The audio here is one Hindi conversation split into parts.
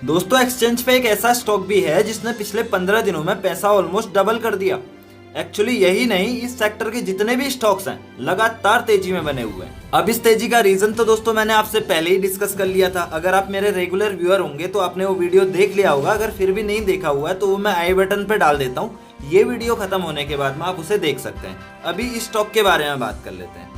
दोस्तों एक्सचेंज पे एक ऐसा स्टॉक भी है जिसने पिछले 15 दिनों में पैसा ऑलमोस्ट डबल कर दिया। एक्चुअली यही नहीं, इस सेक्टर के जितने भी स्टॉक्स हैं लगातार तेजी में बने हुए हैं। अब इस तेजी का रीजन तो दोस्तों मैंने आपसे पहले ही डिस्कस कर लिया था। अगर आप मेरे रेगुलर व्यूअर होंगे तो आपने वो वीडियो देख लिया होगा। अगर फिर भी नहीं देखा हुआ है तो वो मैं आई बटन पे डाल देता हूँ। ये वीडियो खत्म होने के बाद में आप उसे देख सकते हैं। अभी इस स्टॉक के बारे में बात कर लेते हैं।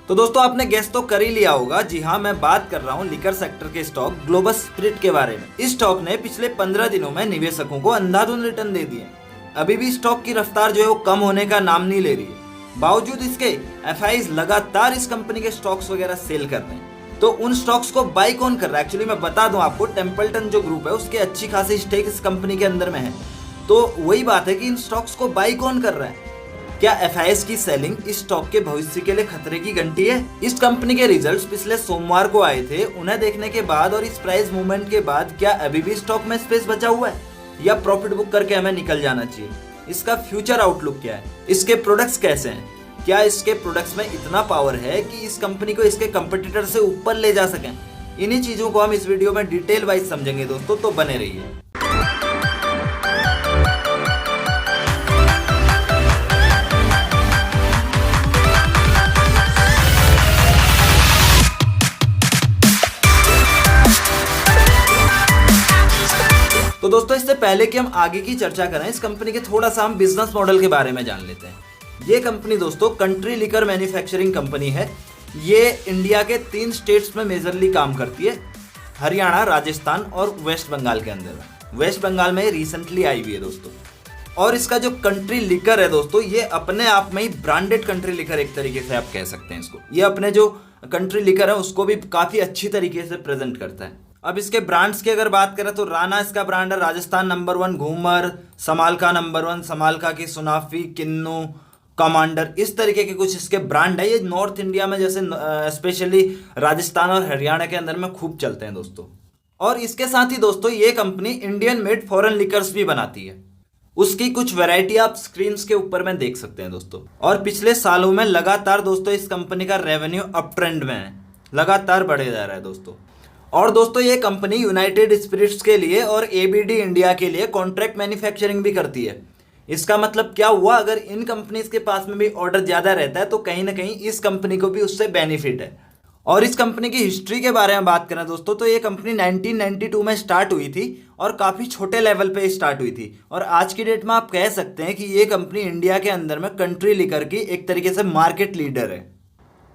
तो दोस्तों आपने गेस तो कर ही लिया होगा, जी हाँ, मैं बात कर रहा हूँ लिकर सेक्टर के स्टॉक ग्लोबल स्पिरिट के बारे में। इस स्टॉक ने पिछले 15 दिनों में निवेशकों को अंधाधुंध रिटर्न दे दिए। अभी भी स्टॉक की रफ्तार जो है वो कम होने का नाम नहीं ले रही है। बावजूद इसके एफआईज लगातार इस कंपनी के स्टॉक्स वगैरह सेल कर रहे हैं। तो उन स्टॉक्स को बाई कौन कर रहा है? एक्चुअली मैं बता दूं आपको, टेम्पल्टन जो ग्रुप है उसके अच्छी खासी स्टेक इस कंपनी के अंदर में है। तो वही बात है कि इन स्टॉक्स को बाई कौन कर रहा है? क्या एफआईएस की सेलिंग इस स्टॉक के भविष्य के लिए खतरे की घंटी है? इस कंपनी के रिजल्ट्स पिछले सोमवार को आए थे। उन्हें देखने के बाद और इस प्राइस मूवमेंट के बाद क्या अभी भी स्टॉक में स्पेस बचा हुआ है या प्रॉफिट बुक करके हमें निकल जाना चाहिए? इसका फ्यूचर आउटलुक क्या है? इसके प्रोडक्ट्स कैसे हैं? क्या इसके प्रोडक्ट्स में इतना पावर है कि इस कंपनी को इसके कंपटीटर से ऊपर ले जा सकें? इन्हीं चीजों को हम इस वीडियो में डिटेल वाइज समझेंगे दोस्तों, तो बने रहिए। तो दोस्तों इससे पहले कि हम आगे की चर्चा करें इस कंपनी के, थोड़ा सा हम बिजनेस मॉडल के बारे में जान लेते हैं। ये कंपनी दोस्तों कंट्री लिकर मैन्युफैक्चरिंग कंपनी है। ये इंडिया के 3 स्टेट्स में मेजरली काम करती है, हरियाणा, राजस्थान और वेस्ट बंगाल के अंदर में। वेस्ट बंगाल में रिसेंटली आई हुई है दोस्तों। और इसका जो कंट्री लिकर है दोस्तों, ये अपने आप में ही ब्रांडेड कंट्री लिकर एक तरीके से आप कह सकते हैं इसको। ये अपने जो कंट्री लिकर है उसको भी काफी अच्छी तरीके से प्रेजेंट करता है। अब इसके ब्रांड्स की अगर बात करें तो राणा इसका ब्रांड है, राजस्थान नंबर 1, घूमर, समालका नंबर 1, समालका की सुनाफी, किन्नू, कमांडर, इस तरीके के कुछ इसके ब्रांड है। ये नॉर्थ इंडिया में जैसे स्पेशली राजस्थान और हरियाणा के अंदर में खूब चलते हैं दोस्तों। और इसके साथ ही दोस्तों ये company Indian made foreign liquors भी बनाती है। उसकी कुछ वैरायटी आप स्क्रीन के ऊपर में देख सकते हैं दोस्तों। और पिछले सालों में लगातार दोस्तों इस कंपनी का रेवेन्यू अप ट्रेंड में है, लगातार बढ़े जा रहा है दोस्तों। और दोस्तों ये कंपनी यूनाइटेड स्पिरिट्स के लिए और एबीडी इंडिया के लिए कॉन्ट्रैक्ट मैन्युफैक्चरिंग भी करती है। इसका मतलब क्या हुआ? अगर इन कंपनीज के पास में भी ऑर्डर ज्यादा रहता है तो कहीं ना कहीं इस कंपनी को भी उससे बेनिफिट है। और इस कंपनी की हिस्ट्री के बारे में बात करें दोस्तों तो ये कंपनी 1992 में स्टार्ट हुई थी और काफ़ी छोटे लेवल पे स्टार्ट हुई थी। और आज की डेट में आप कह सकते हैं कि ये कंपनी इंडिया के अंदर में कंट्री लिकर की एक तरीके से मार्केट लीडर है।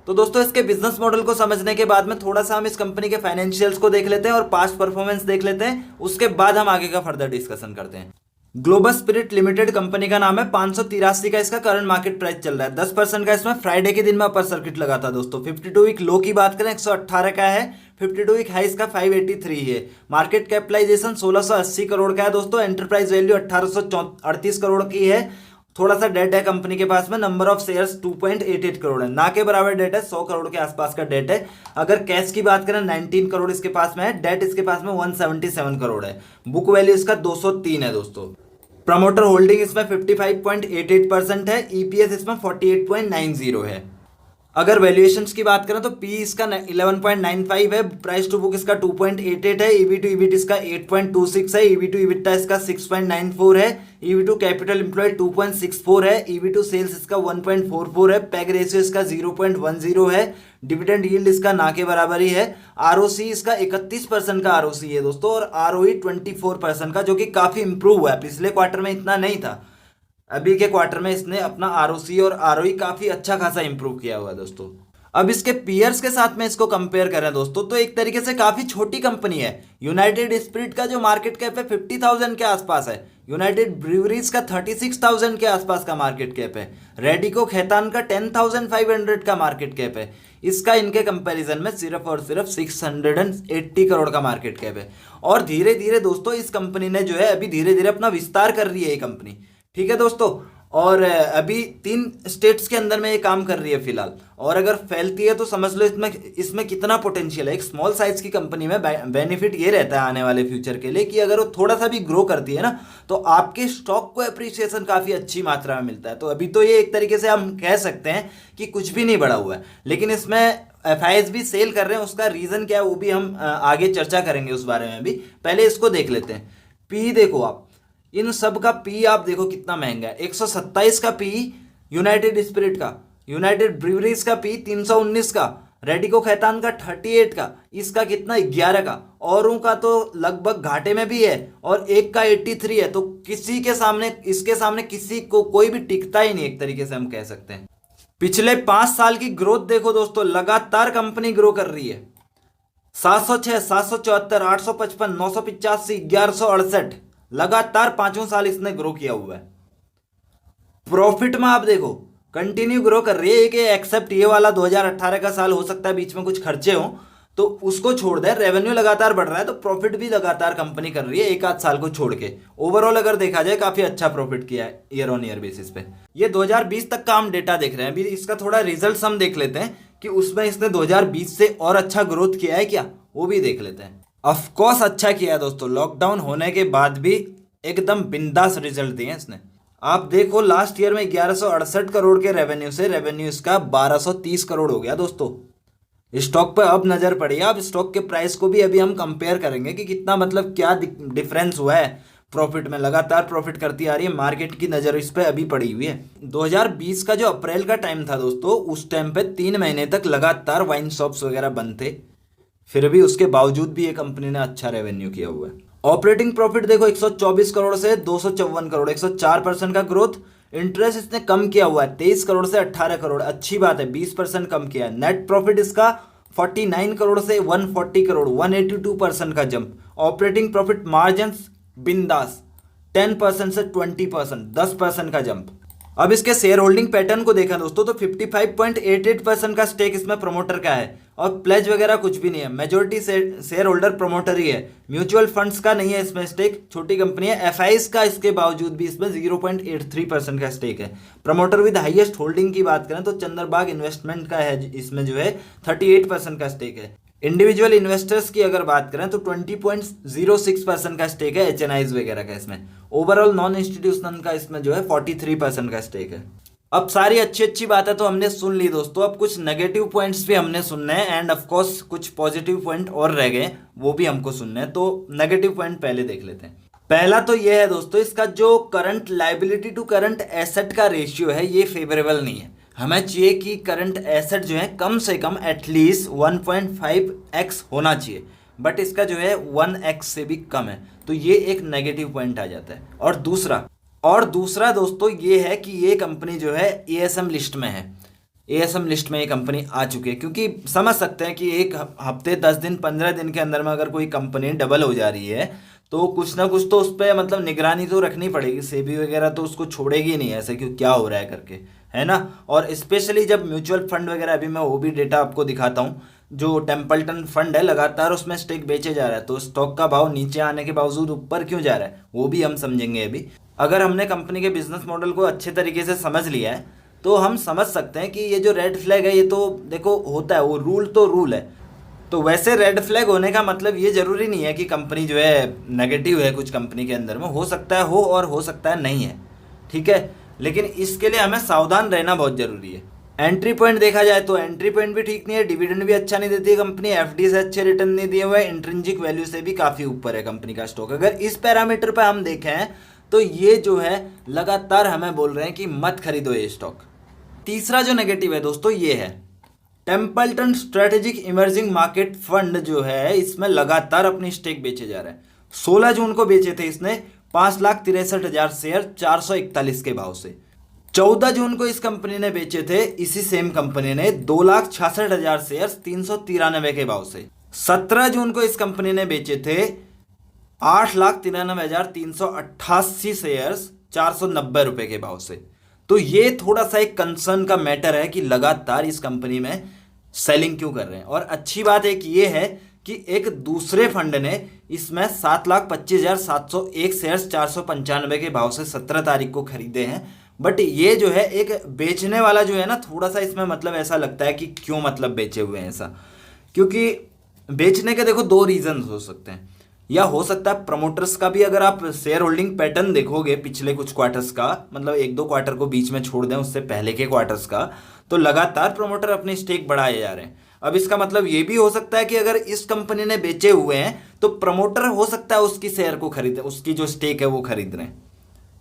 तो दोस्तों इसके बिजनेस मॉडल को समझने के बाद में थोड़ा सा हम इस कंपनी के फाइनेंशियल्स को देख लेते हैं और पास्ट परफॉर्मेंस देख लेते हैं। उसके बाद हम आगे का फर्दर डिस्कशन करते हैं। ग्लोबल स्पिरिट लिमिटेड कंपनी का नाम है। 583 का इसका करंट मार्केट प्राइस चल रहा है। 10% का इसमें फ्राइडे के दिन में अपर सर्किट लगा था दोस्तों। 52 वीक लो की बात करें 118 का है। 52 वीक हाई इसका 583 है। मार्केट कैपिटलाइजेशन 1680 करोड़ का है दोस्तों। एंटरप्राइज वैल्यू 1838 करोड़ की है। थोड़ा सा डेट है कंपनी के पास में। नंबर ऑफ शेयर्स 2.88 करोड़ है, ना के बराबर डेट है। 100 करोड़ के आसपास का डेट है। अगर कैश की बात करें 19 करोड़ इसके पास में है। डेट इसके पास में 177 करोड़ है। बुक वैल्यू इसका 203 है दोस्तों। प्रमोटर होल्डिंग इसमें 55.88% है। ईपीएस इसमें 48.90 है। अगर वैल्यूएशंस की बात करें तो पी इसका 11.95 है। प्राइस टू बुक इसका 2.88 है। ईवी टू ईबिट इसका 8.26 है। ईवी टू ईबिटा इसका 6.94 है। ईवी टू कैपिटल एम्प्लॉयड 2.64 है। ईवी टू सेल्स इसका 1.44 है। पैग रेशियो इसका 0.10 है। डिविडेंड यील्ड इसका ना के बराबर ही है। आरओसी इसका 31% का आरओसी है दोस्तों और आरओई 24% का, जो कि काफी इंप्रूव हुआ है। पिछले क्वार्टर में इतना नहीं था, अभी के क्वार्टर में इसने अपना आरओसी और आरओई काफी अच्छा खासा इंप्रूव किया हुआ है दोस्तों। अब इसके पीयर्स के साथ में इसको कंपेयर करें दोस्तों तो एक तरीके से काफी छोटी कंपनी है। यूनाइटेड स्पिरिट का जो मार्केट कैप है 50,000 के आसपास है। यूनाइटेड ब्रूवरीज का 36,000 के आसपास का मार्केट कैप है। रेडिको खैतान का 10,500 का मार्केट कैप है। इसका इनके कंपैरिजन में सिर्फ और सिर्फ 680 करोड़ का मार्केट कैप है। और धीरे धीरे दोस्तों इस कंपनी ने जो है अभी धीरे धीरे अपना विस्तार कर रही है ये कंपनी, ठीक है दोस्तों। और अभी 3 स्टेट्स के अंदर में ये काम कर रही है फिलहाल। और अगर फैलती है तो समझ लो इसमें कितना पोटेंशियल है। एक स्मॉल साइज की कंपनी में बेनिफिट ये रहता है आने वाले फ्यूचर के लिए कि अगर वो थोड़ा सा भी ग्रो करती है ना, तो आपके स्टॉक को अप्रिसिएशन काफ़ी अच्छी मात्रा में मिलता है। तो अभी तो ये एक तरीके से हम कह सकते हैं कि कुछ भी नहीं बढ़ा हुआ है, लेकिन इसमें एफआईएस भी सेल कर रहे हैं। उसका रीज़न क्या है वो भी हम आगे चर्चा करेंगे उस बारे में भी। पहले इसको देख लेते हैं। पी देखो आप, इन सब का पी आप देखो कितना महंगा है। 127 का पी यूनाइटेड स्पिरिट का, यूनाइटेड ब्रीवरीज का पी 319 का, रेडिको खैतान का 38 का, इसका कितना 11 का, औरों का तो लगभग घाटे में भी है और एक का 83 है। तो किसी के सामने, इसके सामने किसी को कोई भी टिकता ही नहीं, एक तरीके से हम कह सकते हैं। पिछले 5 साल की ग्रोथ देखो दोस्तों, लगातार कंपनी ग्रो कर रही है। 706, 774, 855, 985, 1168, लगातार 5 साल इसने ग्रो किया हुआ है। प्रॉफिट में आप देखो कंटिन्यू ग्रो कर रही है। कि एक्सेप्ट ये वाला 2018 का साल हो सकता है बीच में कुछ खर्चे हो, तो उसको छोड़ दे, रेवेन्यू लगातार बढ़ रहा है, तो प्रॉफिट भी लगातार कंपनी कर रही है एक आध साल को छोड़ के। ओवरऑल अगर देखा जाए काफी अच्छा प्रॉफिट किया है ईयर ऑन ईयर बेसिस पे। ये 2020 तक का हम डेटा देख रहे हैं। अभी इसका थोड़ा रिजल्ट हम देख लेते हैं कि उसमें इसने 2020 से और अच्छा ग्रोथ किया है क्या, वो भी देख लेते हैं। ऑफकोर्स अच्छा किया है दोस्तों, लॉकडाउन होने के बाद भी एकदम बिंदास रिजल्ट दिए हैं इसने। आप देखो लास्ट ईयर में 1168 करोड़ के रेवेन्यू से रेवेन्यू इसका 1230 करोड़ हो गया दोस्तों। स्टॉक पे अब नजर पड़ी है। अब स्टॉक के प्राइस को भी अभी हम कंपेयर करेंगे कि कितना मतलब क्या डिफरेंस हुआ है प्रॉफिट में। लगातार प्रॉफिट करती आ रही है, मार्केट की नज़र इस पे अभी पड़ी हुई है। 2020 का जो अप्रैल का टाइम था दोस्तों, उस टाइम पे 3 महीने तक लगातार वाइन शॉप्स वगैरह बंद थे, फिर भी उसके बावजूद भी ये कंपनी ने अच्छा रेवेन्यू किया हुआ है। ऑपरेटिंग प्रॉफिट देखो 124 करोड़ से 254 करोड़, 104% का ग्रोथ। इंटरेस्ट इसने कम किया हुआ है 23 करोड़ से 18 करोड़, अच्छी बात है, 20% कम किया है। नेट प्रॉफिट इसका 49 करोड़ से 140 करोड़, 182% का जंप। ऑपरेटिंग प्रॉफिट मार्जिन बिंदास 10% से 20%, 10% का जंप। अब इसके शेयर होल्डिंग पैटर्न को देखा दोस्तों तो 55.88% का स्टेक इसमें प्रमोटर का है और प्लेज वगैरह कुछ भी नहीं है। मेजोरिटी शेयर होल्डर प्रमोटर ही है, म्यूचुअल फंड्स का नहीं है इसमें स्टेक, छोटी कंपनी है। एफआईएस का इसके बावजूद भी इसमें 0.83% का स्टेक है। प्रमोटर विद हाईएस्ट होल्डिंग की बात करें तो चंद्रबाग इन्वेस्टमेंट का है, इसमें जो है 38% का स्टेक है। इंडिविजुअल इन्वेस्टर्स की अगर बात करें तो 20.06% का स्टेक है एचएनआईज वगैरह का इसमें। ओवरऑल नॉन इंस्टीट्यूशनल का इसमें जो है 43% का स्टेक है। अब सारी अच्छी अच्छी बातें तो हमने सुन ली दोस्तों, अब कुछ नेगेटिव पॉइंट्स भी हमने सुनने हैं एंड ऑफ कोर्स कुछ पॉजिटिव पॉइंट और रह गए, वो भी हमको सुनने हैं। तो नेगेटिव पॉइंट पहले देख लेते हैं। पहला तो ये है दोस्तों, इसका जो current liability to current asset का रेशियो है ये फेवरेबल नहीं है। हमें चाहिए कि करंट एसेट जो है कम से कम एटलीस्ट 1.5x होना चाहिए, बट इसका जो है 1x से भी कम है, तो ये एक नेगेटिव पॉइंट आ जाता है। और दूसरा दोस्तों ये है कि ये कंपनी जो है एएसएम लिस्ट में है, एएसएम लिस्ट में ये कंपनी आ चुकी है। क्योंकि समझ सकते हैं कि एक हफ्ते 10 दिन 15 दिन के अंदर में अगर कोई कंपनी डबल हो जा रही है तो कुछ ना कुछ तो उस पर मतलब निगरानी तो रखनी पड़ेगी। सेबी वगैरह तो उसको छोड़ेगी नहीं ऐसे कि क्या हो रहा है करके, है ना। और स्पेशली जब म्यूचुअल फंड वगैरह, अभी मैं वो भी डेटा आपको दिखाता हूँ, जो टेम्पल्टन फंड है लगातार उसमें स्टेक बेचे जा रहा है, तो स्टॉक का भाव नीचे आने के बावजूद ऊपर क्यों जा रहा है वो भी हम समझेंगे अभी। अगर हमने कंपनी के बिजनेस मॉडल को अच्छे तरीके से समझ लिया है तो हम समझ सकते हैं कि ये जो रेड फ्लैग है ये तो देखो होता है, वो रूल तो रूल है। तो वैसे रेड फ्लैग होने का मतलब ये जरूरी नहीं है कि कंपनी जो है नेगेटिव है, कुछ कंपनी के अंदर में हो सकता है हो और हो सकता है नहीं है, ठीक है। लेकिन इसके लिए हमें सावधान रहना बहुत जरूरी है। एंट्री पॉइंट देखा जाए तो एंट्री पॉइंट भी ठीक नहीं है, डिविडेंड भी अच्छा नहीं देती है कंपनी, एफडी से अच्छे रिटर्न नहीं दिए हुए, इंट्रिंसिक वैल्यू से भी काफ़ी ऊपर है कंपनी का स्टॉक। अगर इस पैरामीटर पर हम देखें तो ये जो है लगातार हमें बोल रहे हैं कि मत खरीदो ये स्टॉक। तीसरा जो नेगेटिव है दोस्तों ये है Templeton strategic emerging market fund जो है इसमें लगातार अपनी स्टेक बेचे जा रहे हैं। 16 जून को बेचे थे इसने 5,63,000 शेयर 441 के भाव से। 14 जून को इस कंपनी ने बेचे थे, इसी सेम कंपनी ने 2,66,000 शेयर 393 के भाव से। 17 जून को इस कंपनी ने बेचे थे 8,93,388 शेयर्स 490 रुपए के भाव से। तो ये थोड़ा सा एक कंसर्न का मैटर है कि लगातार इस कंपनी में सेलिंग क्यों कर रहे हैं। और अच्छी बात एक ये है कि एक दूसरे फंड ने इसमें 7,25,701 शेयर्स 495 के भाव से 17 तारीख को खरीदे हैं, बट ये जो है एक बेचने वाला जो है ना, थोड़ा सा इसमें मतलब ऐसा लगता है कि क्यों मतलब बेचे हुए हैं ऐसा। क्योंकि बेचने के देखो दो रीजन हो सकते हैं। या हो सकता है प्रमोटर्स का भी, अगर आप शेयर होल्डिंग पैटर्न देखोगे पिछले कुछ क्वार्टर्स का, मतलब एक दो क्वार्टर को बीच में छोड़ दें उससे पहले के क्वार्टर्स का, तो लगातार प्रमोटर अपनी स्टेक बढ़ाए जा रहे हैं। अब इसका मतलब ये भी हो सकता है कि अगर इस कंपनी ने बेचे हुए हैं तो प्रमोटर हो सकता है उसकी शेयर को खरीदे, उसकी जो स्टेक है वो खरीद रहे हैं,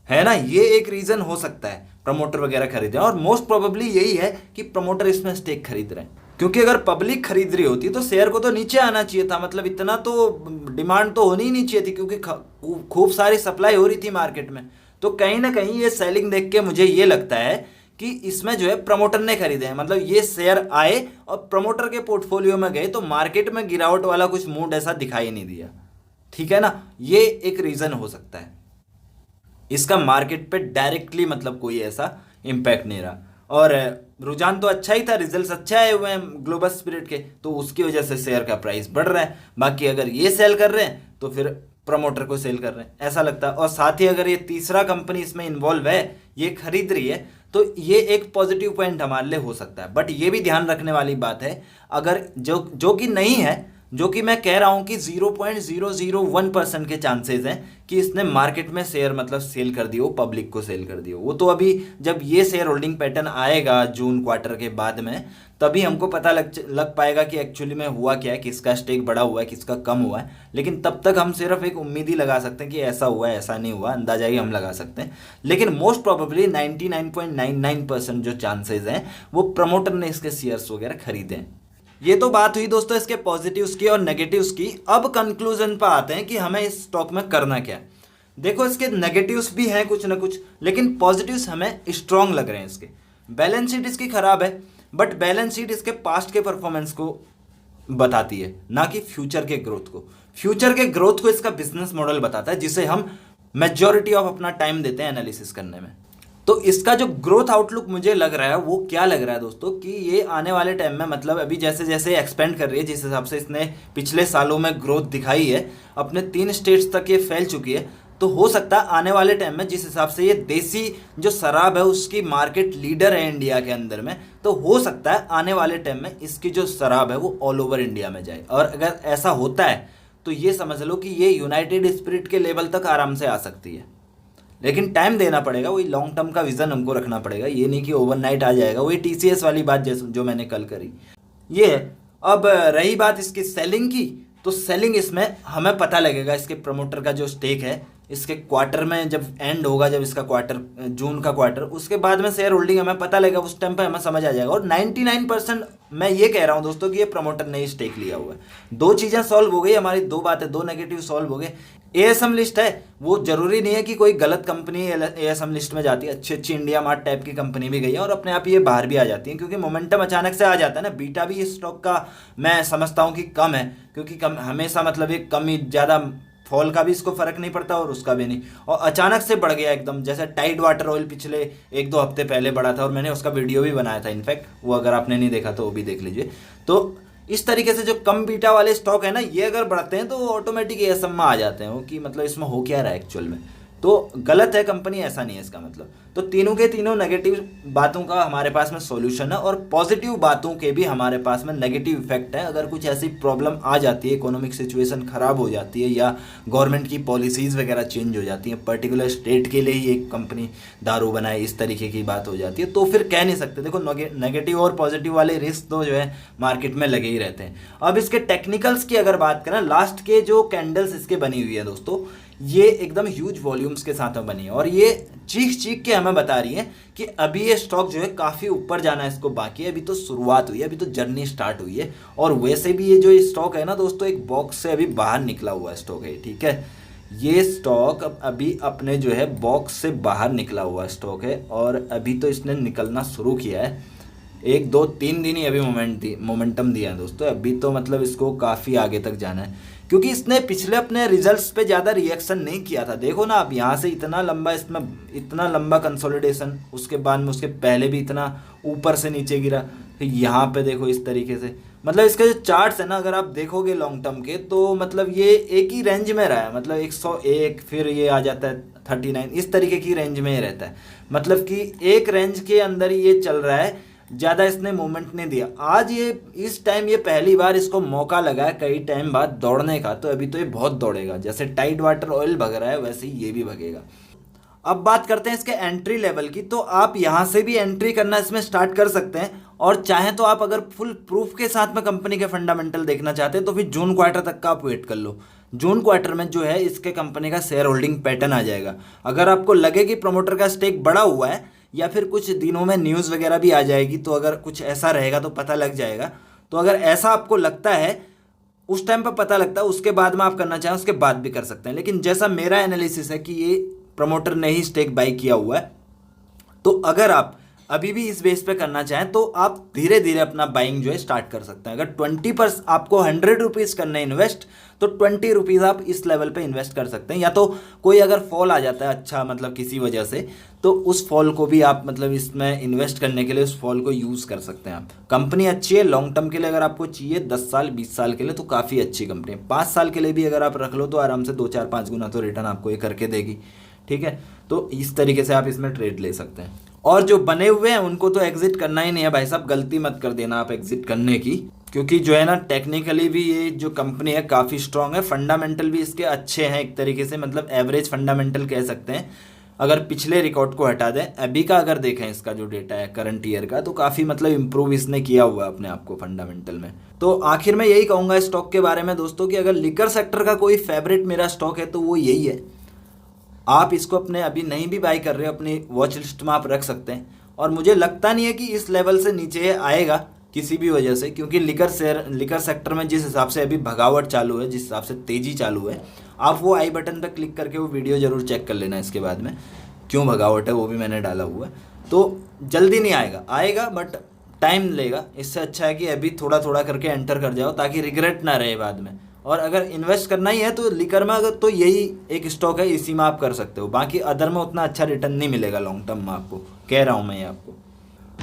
है ना। ये एक रीजन हो सकता है प्रमोटर वगैरह खरीदे, और मोस्ट प्रोबेबली यही है कि प्रमोटर इसमें स्टेक खरीद रहे हैं। क्योंकि अगर पब्लिक खरीद रही होती तो शेयर को तो नीचे आना चाहिए था, मतलब इतना तो डिमांड तो होनी ही नहीं चाहिए थी, क्योंकि खूब सारी सप्लाई हो रही थी मार्केट में। तो कहीं ना कहीं ये सेलिंग देख के मुझे ये लगता है कि इसमें जो है प्रमोटर ने खरीदे हैं, मतलब ये शेयर आए और प्रमोटर के पोर्टफोलियो में गए, तो मार्केट में गिरावट वाला कुछ मूड ऐसा दिखाई नहीं दिया, ठीक है ना। ये एक रीजन हो सकता है। इसका मार्केट पे डायरेक्टली मतलब कोई ऐसा इम्पैक्ट नहीं रहा, और रुझान तो अच्छा ही था, रिजल्ट्स अच्छा आए हुए हैं ग्लोबल स्पिरिट के, तो उसकी वजह से शेयर का प्राइस बढ़ रहा है। बाकी अगर ये सेल कर रहे हैं तो फिर प्रमोटर को सेल कर रहे हैं ऐसा लगता है। और साथ ही अगर ये तीसरा कंपनी इसमें इन्वॉल्व है, ये खरीद रही है, तो ये एक पॉजिटिव पॉइंट हमारे लिए हो सकता है। बट ये भी ध्यान रखने वाली बात है, अगर जो कि नहीं है, जो कि मैं कह रहा हूं कि 0.001% के चांसेस हैं कि इसने मार्केट में शेयर मतलब सेल कर दियो, पब्लिक को सेल कर दियो। वो तो अभी जब ये शेयर होल्डिंग पैटर्न आएगा जून क्वार्टर के बाद में, तभी हमको पता लग पाएगा कि एक्चुअली में हुआ क्या है, किसका स्टेक बढ़ा हुआ है, किसका कम हुआ है। लेकिन तब तक हम सिर्फ एक उम्मीद ही लगा सकते हैं कि ऐसा हुआ है, ऐसा नहीं हुआ, अंदाजा ही हम लगा सकते हैं। लेकिन मोस्ट प्रोबेबली 99.99% जो चांसेस हैं वो प्रमोटर ने इसके शेयर्स वगैरह खरीदे हैं। ये तो बात हुई दोस्तों इसके पॉजिटिव्स की और नेगेटिव्स की। अब कंक्लूजन पर आते हैं कि हमें इस स्टॉक में करना क्या है। देखो इसके नेगेटिव्स भी हैं कुछ ना कुछ, लेकिन पॉजिटिव्स हमें स्ट्रांग लग रहे हैं इसके। बैलेंस शीट इसकी खराब है, बट बैलेंस शीट इसके पास्ट के परफॉर्मेंस को बताती है, ना कि फ्यूचर के ग्रोथ को। फ्यूचर के ग्रोथ को इसका बिजनेस मॉडल बताता है, जिसे हम मेजॉरिटी ऑफ अपना टाइम देते हैं एनालिसिस करने में। तो इसका जो ग्रोथ आउटलुक मुझे लग रहा है वो क्या लग रहा है दोस्तों, कि ये आने वाले टाइम में, मतलब अभी जैसे जैसे एक्सपेंड कर रही है, जिस हिसाब से इसने पिछले सालों में ग्रोथ दिखाई है, अपने 3 स्टेट्स तक ये फैल चुकी है, तो हो सकता है आने वाले टाइम में जिस हिसाब से ये देसी जो शराब है उसकी मार्केट लीडर है इंडिया के अंदर में, तो हो सकता है आने वाले टाइम में इसकी जो शराब है वो ऑल ओवर इंडिया में जाए। और अगर ऐसा होता है तो ये समझ लो कि ये यूनाइटेड स्पिरिट के लेवल तक आराम से आ सकती है। लेकिन टाइम देना पड़ेगा, वही लॉन्ग टर्म का विजन हमको रखना पड़ेगा, ये नहीं कि ओवरनाइट आ जाएगा। वही टीसीएस वाली बात जैसे जो मैंने कल करी, ये है। अब रही बात इसकी सेलिंग की, तो सेलिंग इसमें हमें पता लगेगा इसके प्रमोटर का जो स्टेक है, इसके क्वार्टर में जब एंड होगा, जब इसका क्वार्टर जून का क्वार्टर, उसके बाद में शेयर होल्डिंग हमें पता लगेगा, उस टाइम पे हमें समझ आ जाएगा। और 99% मैं ये कह रहा हूँ दोस्तों कि ये प्रमोटर ने ही स्टेक लिया हुआ है। 2 चीज़ें सॉल्व हो गई हमारी, 2 बातें, 2 नेगेटिव सॉल्व हो गए। एएसएम लिस्ट है, वो जरूरी नहीं है कि कोई गलत कंपनी एएसएम लिस्ट में जाती है। अच्छी अच्छी इंडिया मार्ट टाइप की कंपनी भी गई है और अपने आप ये बाहर भी आ जाती है, क्योंकि मोमेंटम अचानक से आ जाता है ना। बीटा भी इस स्टॉक का मैं समझता हूँ कि कम है, क्योंकि कम हमेशा मतलब एक कम ही, ज़्यादा फॉल का भी इसको फर्क नहीं पड़ता और उसका भी नहीं, और अचानक से बढ़ गया एकदम। जैसे टाइड वाटर ऑयल पिछले 1-2 हफ्ते पहले बढ़ा था और मैंने उसका वीडियो भी बनाया था इनफैक्ट, वो अगर आपने नहीं देखा तो वो भी देख लीजिए। तो इस तरीके से जो कम बीटा वाले स्टॉक है ना, ये अगर बढ़ते हैं तो ऑटोमेटिक एएसएम में आ जाते हैं वो, कि मतलब इसमें हो क्या रहा है एक्चुअल में। तो गलत है कंपनी, ऐसा नहीं है इसका मतलब। तो तीनों के तीनों नेगेटिव बातों का हमारे पास में सॉल्यूशन है, और पॉजिटिव बातों के भी हमारे पास में नेगेटिव इफेक्ट है। अगर कुछ ऐसी प्रॉब्लम आ जाती है, इकोनॉमिक सिचुएशन खराब हो जाती है, या गवर्नमेंट की पॉलिसीज़ वगैरह चेंज हो जाती हैं, पर्टिकुलर स्टेट के लिए ही एक कंपनी दारू बनाए, इस तरीके की बात हो जाती है, तो फिर कह नहीं सकते। देखो नेगेटिव और पॉजिटिव वाले रिस्क तो जो है मार्केट में लगे ही रहते हैं। अब इसके टेक्निकल्स की अगर बात करें, लास्ट के जो कैंडल्स इसके बनी हुई है दोस्तों, ये एकदम ह्यूज वॉल्यूम्स के साथ में बनी है, और ये चीख चीख के हमें बता रही है कि अभी ये स्टॉक जो है काफ़ी ऊपर जाना है, इसको बाकी है, अभी तो शुरुआत हुई है, अभी तो जर्नी स्टार्ट हुई है। और वैसे भी ये जो स्टॉक है ना दोस्तों, एक बॉक्स से अभी बाहर निकला हुआ स्टॉक है, ठीक है। ये स्टॉक अभी अपने जो है बॉक्स से बाहर निकला हुआ स्टॉक है, और अभी तो इसने निकलना शुरू किया है। 1-2-3 दिन ही अभी मोमेंटम दिया है दोस्तों। अभी तो मतलब इसको काफ़ी आगे तक जाना है, क्योंकि इसने पिछले अपने रिजल्ट्स पे ज़्यादा रिएक्शन नहीं किया था। देखो ना, अब यहाँ से इतना लंबा, इसमें इतना लंबा कंसोलिडेशन, उसके बाद में उसके पहले भी इतना ऊपर से नीचे गिरा, फिर यहाँ पे देखो इस तरीके से, मतलब इसके जो चार्ट्स है ना, अगर आप देखोगे लॉन्ग टर्म के, तो मतलब ये एक ही रेंज में रहा है, मतलब 101, फिर ये आ जाता है 39, इस तरीके की रेंज में ही रहता है। मतलब कि एक रेंज के अंदर ही ये चल रहा है, ज़्यादा इसने मूवमेंट नहीं दिया। आज ये इस टाइम ये पहली बार इसको मौका लगा है कई टाइम बाद दौड़ने का, तो अभी तो ये बहुत दौड़ेगा। जैसे टाइड वाटर ऑयल भग रहा है वैसे ही ये भी भगेगा। अब बात करते हैं इसके एंट्री लेवल की। तो आप यहाँ से भी एंट्री करना इसमें स्टार्ट कर सकते हैं, और चाहें तो आप अगर फुल प्रूफ के साथ में कंपनी के फंडामेंटल देखना चाहते हैं तो फिर जून क्वार्टर तक का आप वेट कर लो। जून क्वार्टर में जो है इसके कंपनी का शेयर होल्डिंग पैटर्न आ जाएगा। अगर आपको लगे कि प्रमोटर का स्टेक बढ़ा हुआ है, या फिर कुछ दिनों में न्यूज़ वगैरह भी आ जाएगी, तो अगर कुछ ऐसा रहेगा तो पता लग जाएगा। तो अगर ऐसा आपको लगता है, उस टाइम पर पता लगता है, उसके बाद में आप करना चाहें उसके बाद भी कर सकते हैं। लेकिन जैसा मेरा एनालिसिस है कि ये प्रमोटर ने ही स्टेक बाई किया हुआ है, तो अगर आप अभी भी इस बेस पे करना चाहें तो आप धीरे धीरे अपना बाइंग जो है स्टार्ट कर सकते हैं। अगर 20% आपको 100 रुपीज़ करना है इन्वेस्ट, तो 20 रुपीज़ आप इस लेवल पे इन्वेस्ट कर सकते हैं। या तो कोई अगर फॉल आ जाता है अच्छा, मतलब किसी वजह से, तो उस फॉल को भी आप मतलब इसमें इन्वेस्ट करने के लिए उस फॉल को यूज़ कर सकते हैं आप। कंपनी अच्छी है लॉन्ग टर्म के लिए, अगर आपको चाहिए 10 साल 20 साल के लिए तो काफ़ी अच्छी कंपनी है। 5 साल के लिए भी अगर आप रख लो तो आराम से 2-4-5 गुना तो रिटर्न आपको ये करके देगी। ठीक है, तो इस तरीके से आप इसमें ट्रेड ले सकते हैं। और जो बने हुए हैं उनको तो एग्जिट करना ही नहीं है भाई साहब, गलती मत कर देना आप एग्जिट करने की, क्योंकि जो है ना टेक्निकली भी ये जो कंपनी है काफ़ी स्ट्रांग है, फंडामेंटल भी इसके अच्छे हैं एक तरीके से, मतलब एवरेज फंडामेंटल कह सकते हैं। अगर पिछले रिकॉर्ड को हटा दें, अभी का अगर देखें इसका जो डेटा है करंट ईयर का, तो काफ़ी मतलब इम्प्रूव इसने किया हुआ है अपने आप को फंडामेंटल में। तो आखिर में यही कहूँगा स्टॉक के बारे में दोस्तों, कि अगर लिकर सेक्टर का कोई फेवरेट मेरा स्टॉक है तो वो यही है। आप इसको अपने अभी नहीं भी बाई कर रहे हो, अपनी वॉच लिस्ट में आप रख सकते हैं। और मुझे लगता नहीं है कि इस लेवल से नीचे आएगा किसी भी वजह से, क्योंकि लिकर सेक्टर में जिस हिसाब से अभी भगावट चालू है, जिस हिसाब से तेज़ी चालू है, आप वो आई बटन पर क्लिक करके वो वीडियो ज़रूर चेक कर लेना इसके बाद में, क्यों भगावट है वो भी मैंने डाला हुआ है। तो जल्दी नहीं आएगा बट टाइम लेगा। इससे अच्छा है कि अभी थोड़ा थोड़ा करके एंटर कर जाओ, ताकि रिग्रेट ना रहे बाद में। और अगर इन्वेस्ट करना ही है तो लिकर में अगर, तो यही एक स्टॉक है, इसी में आप कर सकते हो। बाकी अदर में उतना अच्छा रिटर्न नहीं मिलेगा लॉन्ग टर्म में, आपको कह रहा हूँ मैं ये आपको।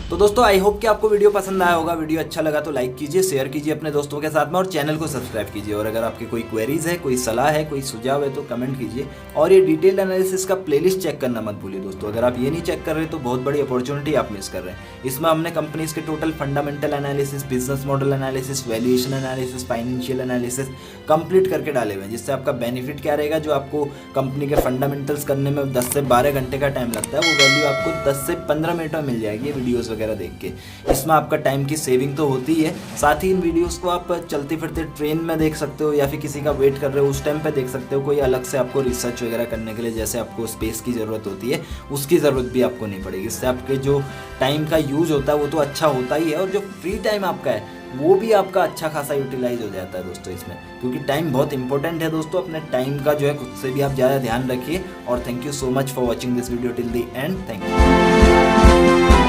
तो दोस्तों आई होप कि आपको वीडियो पसंद आया होगा। वीडियो अच्छा लगा तो लाइक कीजिए, शेयर कीजिए अपने दोस्तों के साथ में, और चैनल को सब्सक्राइब कीजिए। और अगर आपकी कोई क्वेरीज है, कोई सलाह है, कोई सुझाव है तो कमेंट कीजिए। और ये डिटेल्ड एनालिसिस का प्लेलिस्ट चेक करना मत भूलिए दोस्तों। अगर आप ये नहीं चेक कर रहे तो बहुत बड़ी अपॉर्चुनिटी आप मिस कर रहे हैं। इसमें हमने कंपनीज के total fundamental analysis, business model analysis, valuation analysis, financial analysis complete करके डाले हुए हैं, जिससे आपका बेनिफिट क्या रहेगा। जो आपको कंपनी के फंडामेंटल्स करने में 10 से 12 घंटे का टाइम लगता है, वो वैल्यू आपको 10 से 15 मिनट में मिल जाएगी ये वीडियोस वगैरह देख के। इसमें आपका टाइम की सेविंग तो होती है, साथ ही इन वीडियोस को आप चलते फिरते ट्रेन में देख सकते हो, या फिर किसी का वेट कर रहे हो उस टाइम पे देख सकते हो। कोई अलग से आपको रिसर्च वगैरह करने के लिए जैसे आपको स्पेस की ज़रूरत होती है, उसकी ज़रूरत भी आपको नहीं पड़ेगी। इससे आपके जो टाइम का यूज़ होता है वो तो अच्छा होता ही है, और जो फ्री टाइम आपका है वो भी आपका अच्छा खासा यूटिलाइज हो जाता है दोस्तों इसमें, क्योंकि टाइम बहुत इंपॉर्टेंट है दोस्तों। अपने टाइम का जो है खुद से भी आप ज़्यादा ध्यान रखिए। और thank you so much for watching this video till the end. Thank you.